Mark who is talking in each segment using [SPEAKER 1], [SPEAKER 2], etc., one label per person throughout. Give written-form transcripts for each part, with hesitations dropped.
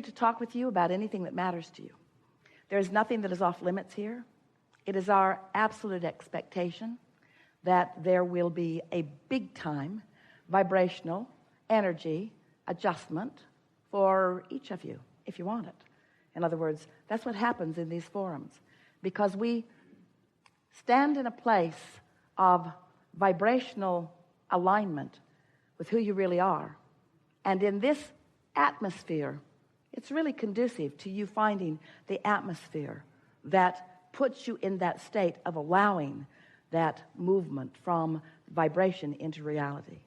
[SPEAKER 1] eager to talk with you about anything that matters to you. There is nothing that is off limits here. It is our absolute expectation that there will be a big-time vibrational energy adjustment for each of you, if you want it. In other words, that's what happens in these forums, because we stand in a place of vibrational alignment with who you really are. And in this atmosphere, it's really conducive to you finding the atmosphere that puts you in that state of allowing that movement from vibration into reality.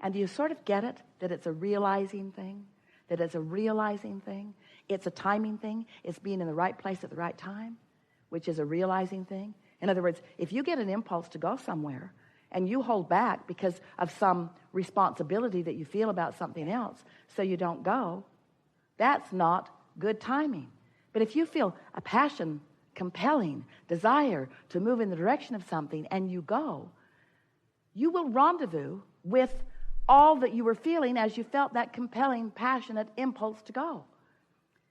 [SPEAKER 1] And do you sort of get it, that it's a realizing thing? That it's a realizing thing? It's a timing thing. It's being in the right place at the right time, which is a realizing thing. In other words, if you get an impulse to go somewhere and you hold back because of some responsibility that you feel about something else so you don't go, that's not good timing. But if you feel a passion, compelling desire to move in the direction of something and you go, you will rendezvous with all that you were feeling as you felt that compelling, passionate impulse to go.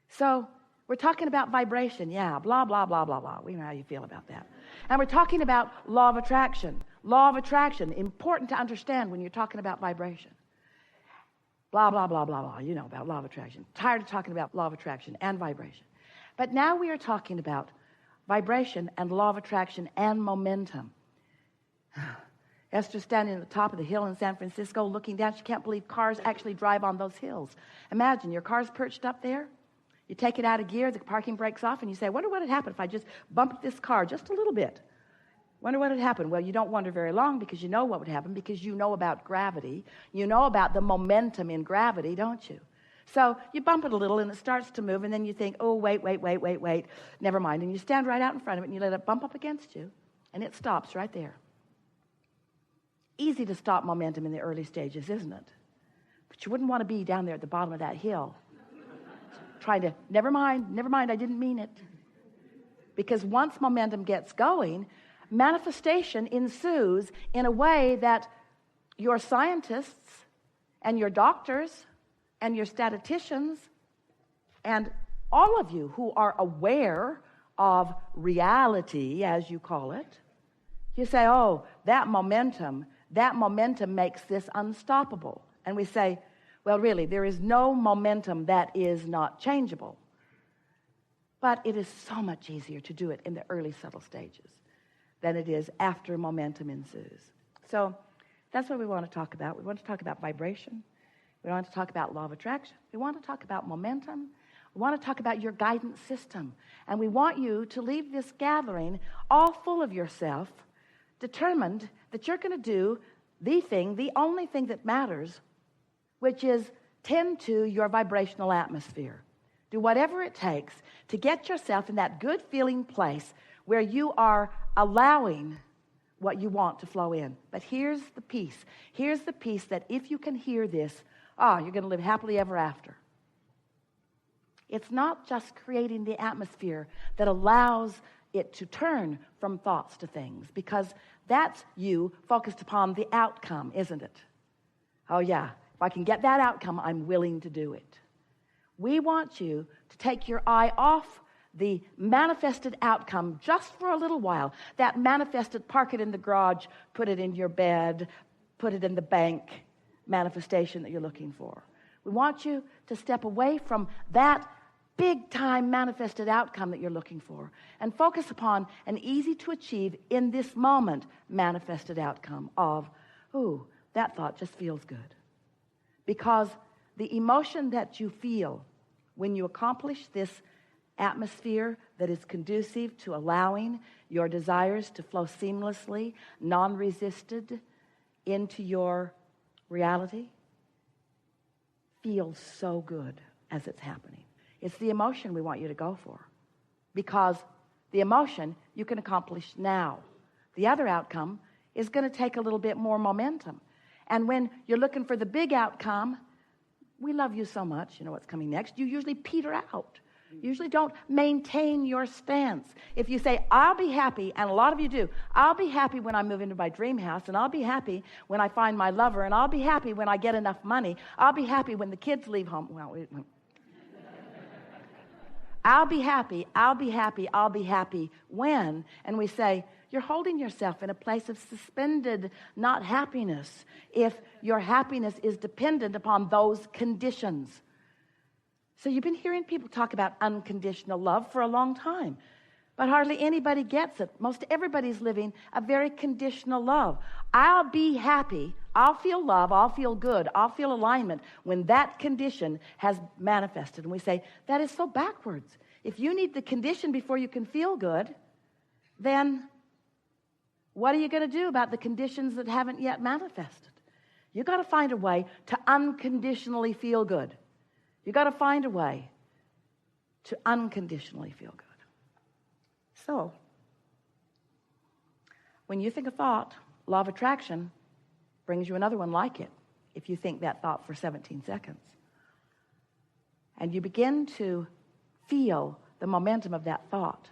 [SPEAKER 1] So we're talking about vibration, yeah, blah, blah, blah, blah, blah. We know how you feel about that. And we're talking about law of attraction. Law of attraction, important to understand when you're talking about vibration. Blah, blah, blah, blah, blah. You know about law of attraction. Tired of talking about law of attraction and vibration. But now we are talking about vibration and law of attraction and momentum. Esther's standing at the top of the hill in San Francisco looking down. She can't believe cars actually drive on those hills. Imagine your car's perched up there. You take it out of gear, the parking brake's off, and you say, I wonder what would happen if I just bumped this car just a little bit. Wonder what would happen. Well, you don't wonder very long because you know what would happen, because you know about gravity. You know about the momentum in gravity, don't you? So you bump it a little and it starts to move, and then you think, oh, wait, never mind. And you stand right out in front of it and you let it bump up against you, and it stops right there. Easy to stop momentum in the early stages, isn't it? But you wouldn't want to be down there at the bottom of that hill trying to, never mind, I didn't mean it. Because once momentum gets going, manifestation ensues in a way that your scientists and your doctors and your statisticians and all of you who are aware of reality, as you call it, you say, oh, that momentum makes this unstoppable. And we say, well, really, there is no momentum that is not changeable. But it is so much easier to do it in the early subtle stages than it is after momentum ensues. So that's what we want to talk about. We want to talk about vibration. We want to talk about law of attraction. We want to talk about momentum. We want to talk about your guidance system. And we want you to leave this gathering all full of yourself, determined that you're going to do the thing, the only thing that matters, which is tend to your vibrational atmosphere. Do whatever it takes to get yourself in that good feeling place where you are allowing what you want to flow in. But here's the piece. Here's the piece that if you can hear this, you're going to live happily ever after. It's not just creating the atmosphere that allows it to turn from thoughts to things, because that's you focused upon the outcome, isn't it? Oh yeah, if I can get that outcome, I'm willing to do it. We want you to take your eye off the manifested outcome just for a little while. That manifested, park it in the garage, put it in your bed, put it in the bank manifestation that you're looking for. We want you to step away from that big-time manifested outcome that you're looking for and focus upon an easy-to-achieve, in this moment, manifested outcome of, ooh, that thought just feels good. Because the emotion that you feel when you accomplish this atmosphere that is conducive to allowing your desires to flow seamlessly, non-resisted into your reality, feels so good as it's happening. It's the emotion we want you to go for, because the emotion you can accomplish now. The other outcome is going to take a little bit more momentum. And when you're looking for the big outcome, we love you so much, you know what's coming next, you usually peter out. You usually don't maintain your stance. If you say, I'll be happy, and a lot of you do, I'll be happy when I move into my dream house, and I'll be happy when I find my lover, and I'll be happy when I get enough money, I'll be happy when the kids leave home. Well, I'll be happy, I'll be happy, I'll be happy when, and we say, you're holding yourself in a place of suspended not happiness if your happiness is dependent upon those conditions. So you've been hearing people talk about unconditional love for a long time, but hardly anybody gets it. Most everybody's living a very conditional love. I'll be happy, I'll feel love, I'll feel good, I'll feel alignment when that condition has manifested. And we say, that is so backwards. If you need the condition before you can feel good, then what are you going to do about the conditions that haven't yet manifested? You've got to find a way to unconditionally feel good. You've got to find a way to unconditionally feel good. So, when you think a thought, law of attraction brings you another one like it if you think that thought for 17 seconds. And you begin to feel the momentum of that thought.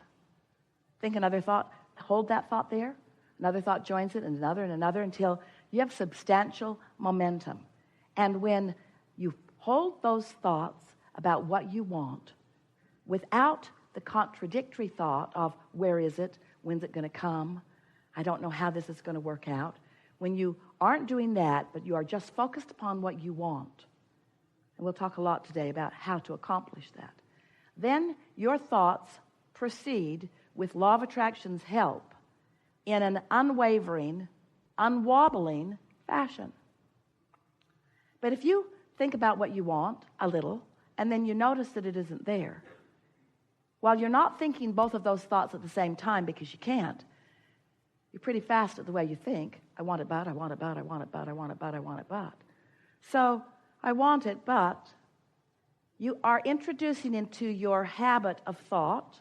[SPEAKER 1] Think another thought, hold that thought there. Another thought joins it, and another, until you have substantial momentum. And when you hold those thoughts about what you want without the contradictory thought of where is it, when's it going to come, I don't know how this is going to work out. When you aren't doing that, but you are just focused upon what you want, and we'll talk a lot today about how to accomplish that, then your thoughts proceed with law of attraction's help in an unwavering, unwobbling fashion. But if you think about what you want a little, and then you notice that it isn't there, while you're not thinking both of those thoughts at the same time because you can't, you're pretty fast at the way you think. I want it, but I want it, but I want it, but I want it, but I want it, but. So I want it, but you are introducing into your habit of thought,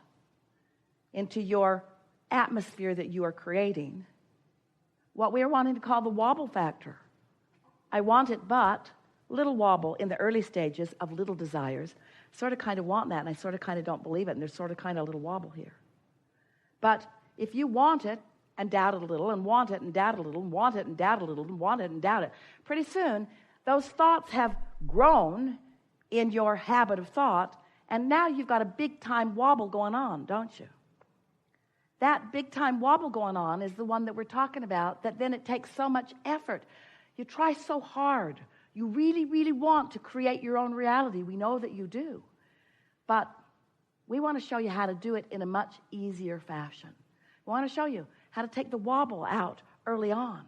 [SPEAKER 1] into your atmosphere that you are creating, what we are wanting to call the wobble factor. I want it, but little wobble in the early stages of little desires. Sort of kind of want that, and I sort of kind of don't believe it, and there's sort of kind of a little wobble here. But if you want it and doubt it a little, and want it and doubt it a little, and want it and doubt it a little, and want it and doubt it, pretty soon those thoughts have grown in your habit of thought, and now you've got a big time wobble going on, don't you? That big time wobble going on is the one that we're talking about, that then it takes so much effort. You try so hard. You really, really want to create your own reality. We know that you do. But we want to show you how to do it in a much easier fashion. We want to show you how to take the wobble out early on.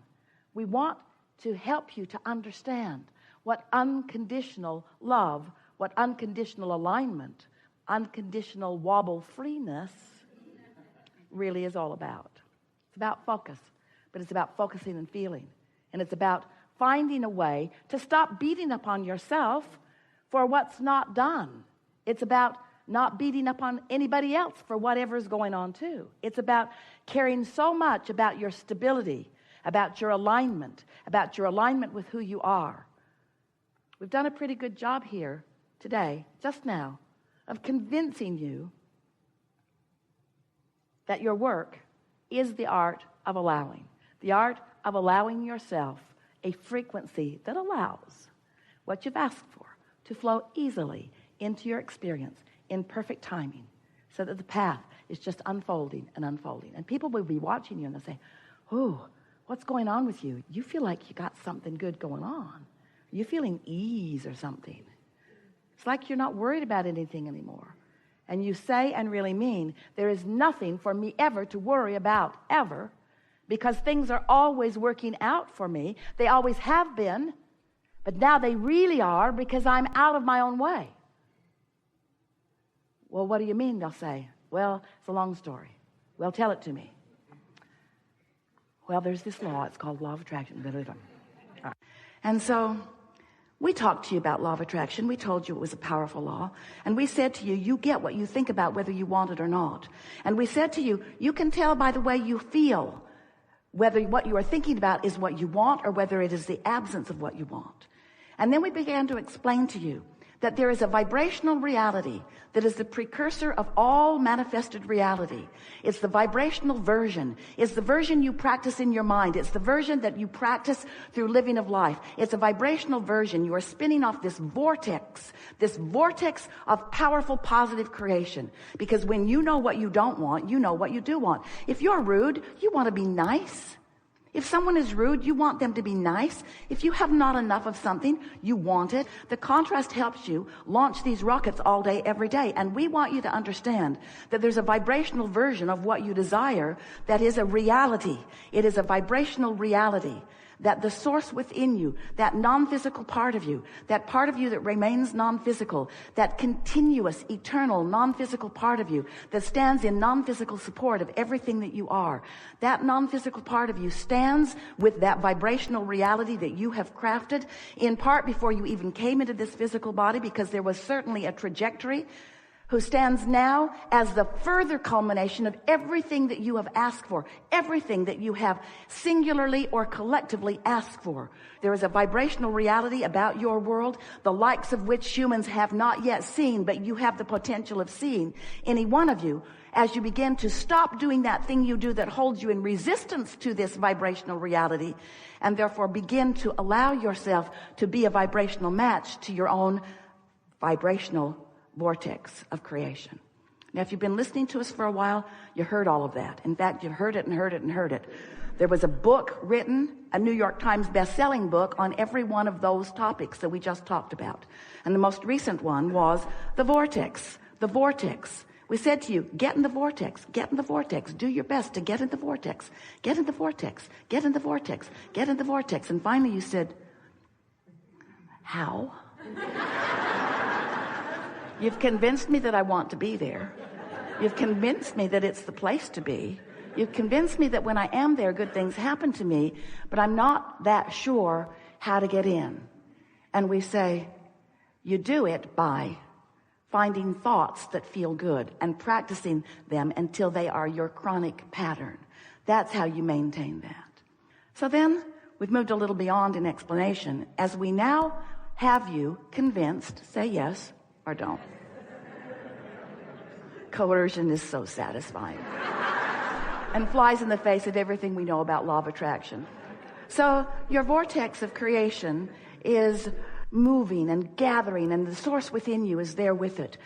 [SPEAKER 1] We want to help you to understand what unconditional love, what unconditional alignment, unconditional wobble freeness really is all about. It's about focus, but it's about focusing and feeling. And it's about finding a way to stop beating up on yourself for what's not done. It's about not beating up on anybody else for whatever's going on too. It's about caring so much about your stability, about your alignment with who you are. We've done a pretty good job here today, just now, of convincing you that your work is the art of allowing. The art of allowing yourself a frequency that allows what you've asked for to flow easily into your experience in perfect timing, so that the path is just unfolding and unfolding. And people will be watching you and they'll say, oh, what's going on with you? You feel like you got something good going on. You're feeling ease or something. It's like you're not worried about anything anymore. And you say and really mean, there is nothing for me ever to worry about, ever, because things are always working out for me. They always have been, but now they really are because I'm out of my own way. Well, what do you mean? They'll say, well, it's a long story. Well, tell it to me. Well, there's this law. It's called law of attraction. And so we talked to you about law of attraction. We told you it was a powerful law. And we said to you, you get what you think about whether you want it or not. And we said to you, you can tell by the way you feel whether what you are thinking about is what you want or whether it is the absence of what you want. And then we began to explain to you that there is a vibrational reality that is the precursor of all manifested reality. It's the vibrational version. It's the version you practice in your mind. It's the version that you practice through living of life. It's a vibrational version. You are spinning off this vortex of powerful positive creation. Because when you know what you don't want, you know what you do want. If you're rude, you want to be nice. If someone is rude, you want them to be nice. If you have not enough of something, you want it. The contrast helps you launch these rockets all day, every day. And we want you to understand that there's a vibrational version of what you desire that is a reality. It is a vibrational reality. That the source within you, that non-physical part of you that remains non-physical, that continuous, eternal, non-physical part of you that stands in non-physical support of everything that you are, that non-physical part of you stands with that vibrational reality that you have crafted, in part before you even came into this physical body, because there was certainly a trajectory, who stands now as the further culmination of everything that you have asked for, everything that you have singularly or collectively asked for. There is a vibrational reality about your world, the likes of which humans have not yet seen, but you have the potential of seeing. Any one of you, as you begin to stop doing that thing you do that holds you in resistance to this vibrational reality, and therefore begin to allow yourself to be a vibrational match to your own vibrational vortex of creation. Now, if you've been listening to us for a while, you heard all of that. In fact, you've heard it and heard it and heard it. There was a book written, a New York Times best-selling book, on every one of those topics that we just talked about. And the most recent one was the vortex. The vortex. We said to you, get in the vortex, get in the vortex, do your best to get in the vortex, get in the vortex, get in the vortex, get in the vortex. And finally you said, how? You've convinced me that I want to be there. You've convinced me that it's the place to be. You've convinced me that when I am there, good things happen to me, but I'm not that sure how to get in. And we say, you do it by finding thoughts that feel good and practicing them until they are your chronic pattern. That's how you maintain that. So then we've moved a little beyond an explanation. As we now have you convinced, say yes or don't. Coercion is so satisfying and flies in the face of everything we know about law of attraction. So your vortex of creation is moving and gathering, and the source within you is there with it.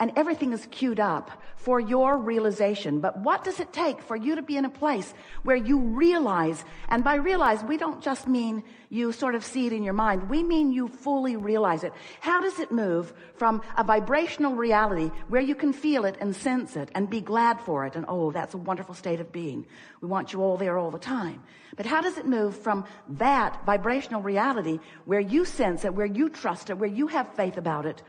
[SPEAKER 1] And everything is queued up for your realization. But what does it take for you to be in a place where you realize, and by realize, we don't just mean you sort of see it in your mind. We mean you fully realize it. How does it move from a vibrational reality where you can feel it and sense it and be glad for it? And oh, that's a wonderful state of being. We want you all there all the time. But how does it move from that vibrational reality where you sense it, where you trust it, where you have faith about it,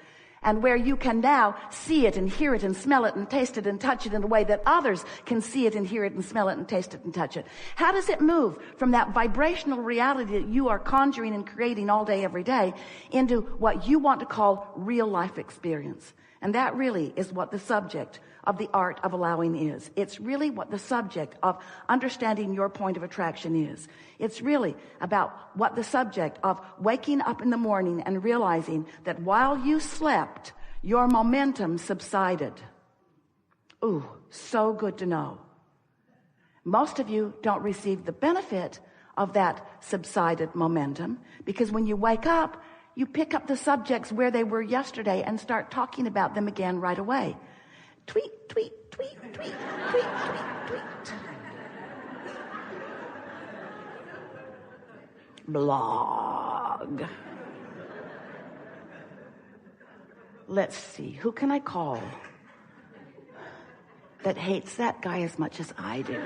[SPEAKER 1] and where you can now see it and hear it and smell it and taste it and touch it in a way that others can see it and hear it and smell it and taste it and touch it? How does it move from that vibrational reality that you are conjuring and creating all day, every day, into what you want to call real life experience? And that really is what the subject of the art of allowing is. It's really what the subject of understanding your point of attraction is. It's really about what the subject of waking up in the morning and realizing that while you slept, your momentum subsided. Ooh, so good to know. Most of you don't receive the benefit of that subsided momentum, because when you wake up, you pick up the subjects where they were yesterday and start talking about them again right away. Tweet, tweet, tweet, tweet, tweet, tweet, tweet. Blog. Let's see, who can I call that hates that guy as much as I do?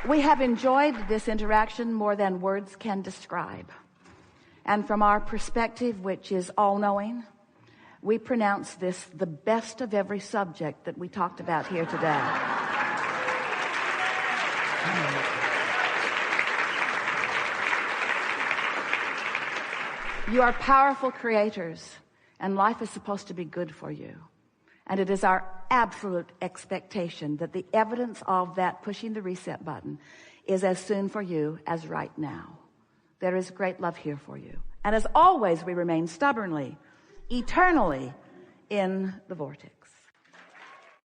[SPEAKER 1] We have enjoyed this interaction more than words can describe. And from our perspective, which is all-knowing, we pronounce this the best of every subject that we talked about here today. You are powerful creators, and life is supposed to be good for you. And it is our absolute expectation that the evidence of that pushing the reset button is as soon for you as right now. there is great love here for you. And as always, we remain stubbornly, eternally in the vortex.